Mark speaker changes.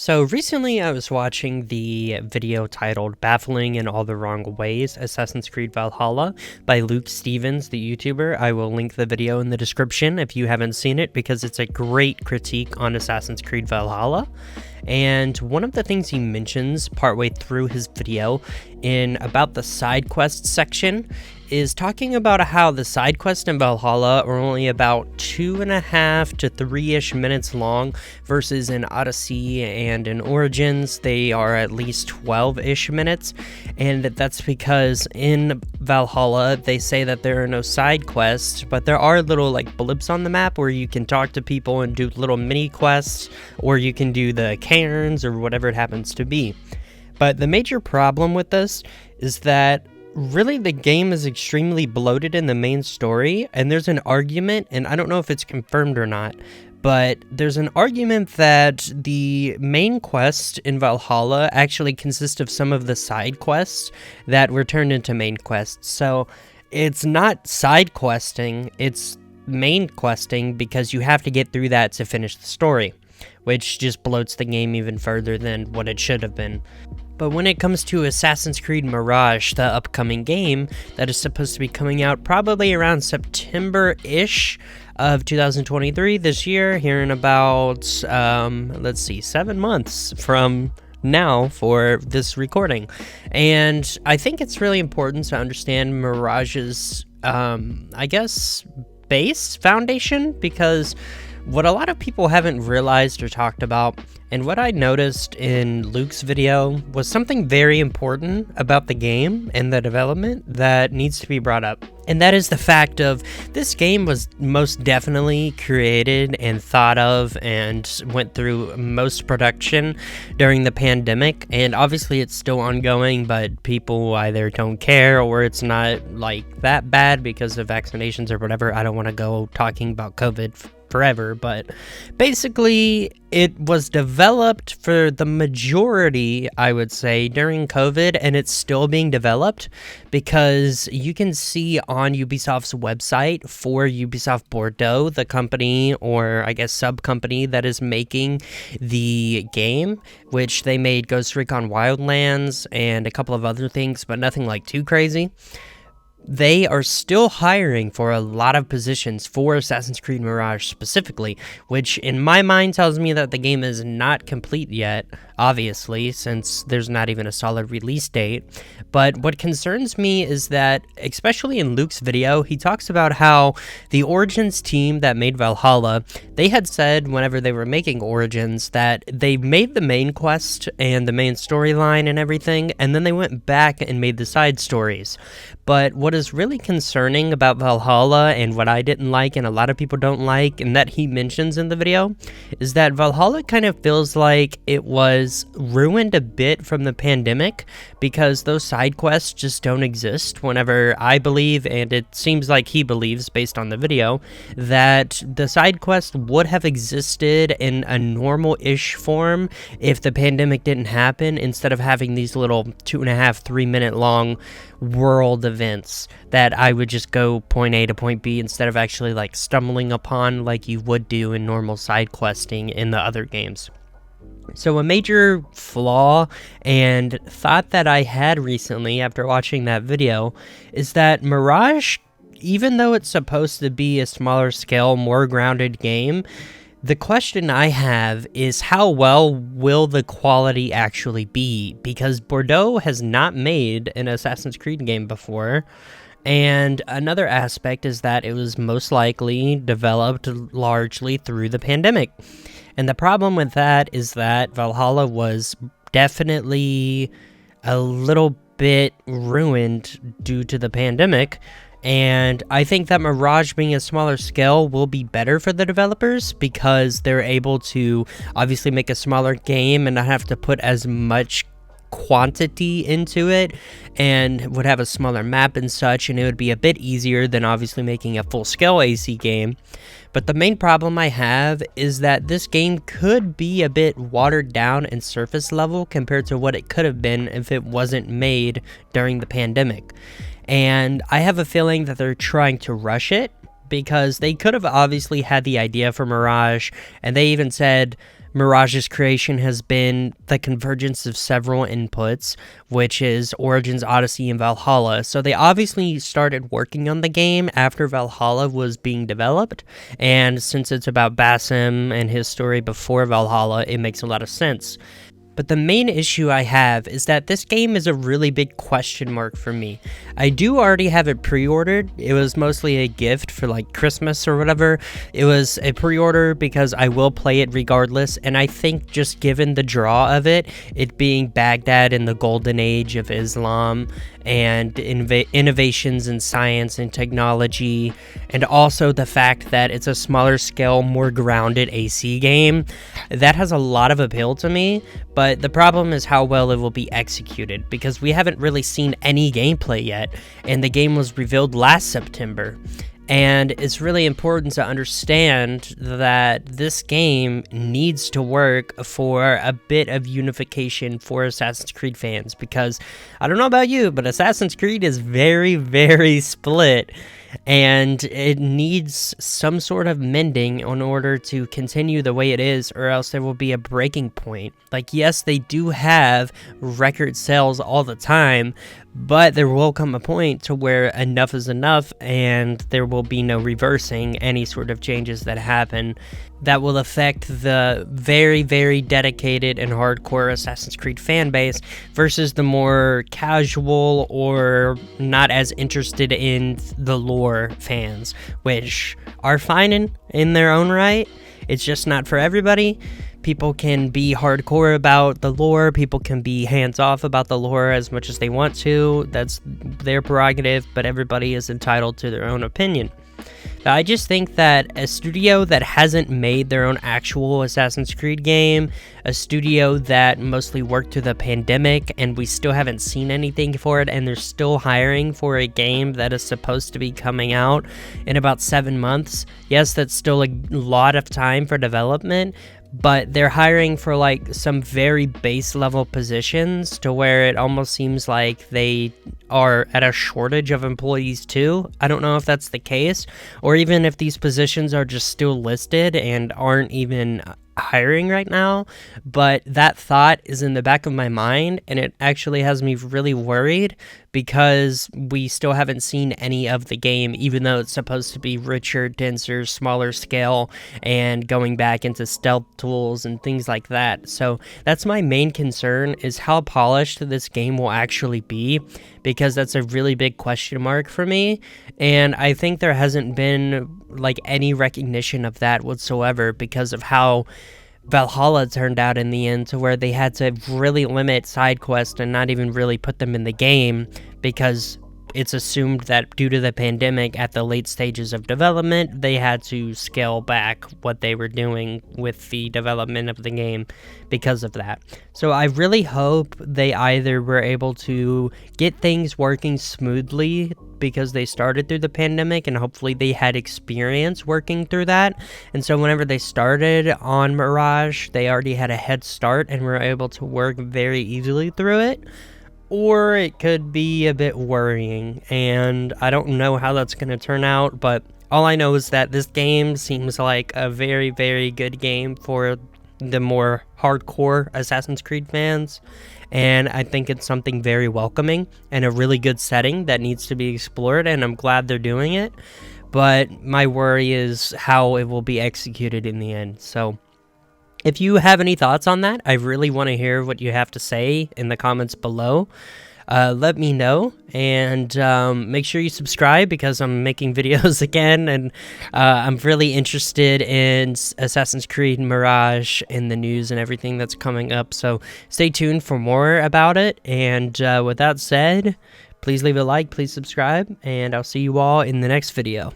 Speaker 1: So recently I was watching the video titled Baffling in All the Wrong Ways, Assassin's Creed Valhalla by Luke Stevens, the YouTuber. I will link the video in the description if you haven't seen it because it's a great critique on Assassin's Creed Valhalla. And one of the things he mentions partway through his video in about the side quest section is talking about how the side quests in Valhalla are only about 2.5 to 3-ish minutes long versus in Odyssey and in Origins they are at least 12-ish minutes, and that's because in Valhalla they say that there are no side quests, but there are little like blips on the map where you can talk to people and do little mini quests, or you can do the cairns or whatever it happens to be. But the major problem with this is that really the game is extremely bloated in the main story, and there's an argument, and I don't know if it's confirmed or not, but there's an argument that the main quest in Valhalla actually consists of some of the side quests that were turned into main quests. So it's not side questing, it's main questing because you have to get through that to finish the story, which just bloats the game even further than what it should have been. But when it comes to Assassin's Creed Mirage, the upcoming game that is supposed to be coming out probably around September-ish of 2023 this year, here in about, 7 months from now for this recording. And I think it's really important to understand Mirage's, base foundation, because what a lot of people haven't realized or talked about, and what I noticed in Luke's video, was something very important about the game and the development that needs to be brought up. And that is the fact of this game was most definitely created and thought of and went through most production during the pandemic. And obviously it's still ongoing, but people either don't care or it's not like that bad because of vaccinations or whatever. I don't want to go talking about COVID forever, but basically it was developed for the majority, I would say, during COVID, and it's still being developed because you can see on Ubisoft's website for Ubisoft Bordeaux, the company, or I guess sub-company that is making the game, which they made Ghost Recon Wildlands and a couple of other things, but nothing like too crazy. They are still hiring for a lot of positions for Assassin's Creed Mirage specifically, which in my mind tells me that the game is not complete yet, obviously, since there's not even a solid release date. But what concerns me is that, especially in Luke's video, he talks about how the Origins team that made Valhalla, they had said whenever they were making Origins that they made the main quest and the main storyline and everything, and then they went back and made the side stories. But what is really concerning about Valhalla, and what I didn't like and a lot of people don't like, and that he mentions in the video, is that Valhalla kind of feels like it was ruined a bit from the pandemic because those side quests just don't exist. Whenever I believe, and it seems like he believes based on the video, that the side quest would have existed in a normal-ish form if the pandemic didn't happen, instead of having these little 2.5, 3 minute long world events that I would just go point A to point B instead of actually like stumbling upon like you would do in normal side questing in the other games. So a major flaw and thought that I had recently after watching that video is that Mirage, even though it's supposed to be a smaller scale, more grounded game, the question I have is how well will the quality actually be? Because Bordeaux has not made an Assassin's Creed game before, and another aspect is that it was most likely developed largely through the pandemic. And the problem with that is that Valhalla was definitely a little bit ruined due to the pandemic. And I think that Mirage being a smaller scale will be better for the developers because they're able to obviously make a smaller game and not have to put as much quantity into it, and would have a smaller map and such, and it would be a bit easier than obviously making a full-scale AC game. But the main problem I have is that this game could be a bit watered down and surface level compared to what it could have been if it wasn't made during the pandemic. And I have a feeling that they're trying to rush it because they could have obviously had the idea for Mirage, and they even said Mirage's creation has been the convergence of several inputs, which is Origins, Odyssey, and Valhalla. So they obviously started working on the game after Valhalla was being developed, and since it's about Basim and his story before Valhalla, it makes a lot of sense. But the main issue I have is that this game is a really big question mark for me. I do already have it pre-ordered. It was mostly a gift for like Christmas or whatever. It was a pre-order because I will play it regardless, and I think just given the draw of it being Baghdad in the golden age of Islam, and innovations in science and technology, and also the fact that it's a smaller scale, more grounded AC game, that has a lot of appeal to me. But the problem is how well it will be executed, because we haven't really seen any gameplay yet, and the game was revealed last September. And it's really important to understand that this game needs to work for a bit of unification for Assassin's Creed fans, because I don't know about you, but Assassin's Creed is very, very split, and it needs some sort of mending in order to continue the way it is, or else there will be a breaking point. Like, yes, they do have record sales all the time, but there will come a point to where enough is enough, and there will be no reversing any sort of changes that happen that will affect the very, very dedicated and hardcore Assassin's Creed fan base versus the more casual or not as interested in the lore fans, which are fine in their own right. It's just not for everybody. People can be hardcore about the lore, people can be hands-off about the lore as much as they want to. That's their prerogative, but everybody is entitled to their own opinion. I just think that a studio that hasn't made their own actual Assassin's Creed game, a studio that mostly worked through the pandemic and we still haven't seen anything for it, and they're still hiring for a game that is supposed to be coming out in about 7 months. Yes, that's still a lot of time for development, but they're hiring for like some very base level positions to where it almost seems like they are at a shortage of employees too. I don't know if that's the case, or even if these positions are just still listed and aren't even hiring right now, but that thought is in the back of my mind, and it actually has me really worried because we still haven't seen any of the game, even though it's supposed to be richer, denser, smaller scale, and going back into stealth tools and things like that. So that's my main concern, is how polished this game will actually be, because that's a really big question mark for me, and I think there hasn't been like any recognition of that whatsoever because of how Valhalla turned out in the end, to where they had to really limit side quests and not even really put them in the game, because it's assumed that due to the pandemic at the late stages of development, they had to scale back what they were doing with the development of the game because of that. So I really hope they either were able to get things working smoothly because they started through the pandemic, and hopefully they had experience working through that, and so whenever they started on Mirage, they already had a head start and were able to work very easily through it. Or it could be a bit worrying, and I don't know how that's going to turn out, but all I know is that this game seems like a very, very good game for the more hardcore Assassin's Creed fans, and I think it's something very welcoming and a really good setting that needs to be explored, and I'm glad they're doing it, but my worry is how it will be executed in the end. So if you have any thoughts on that, I really want to hear what you have to say in the comments below. Let me know, and make sure you subscribe, because I'm making videos again, and I'm really interested in Assassin's Creed Mirage in the news and everything that's coming up, so stay tuned for more about it. And with that said, please leave a like, please subscribe, and I'll see you all in the next video.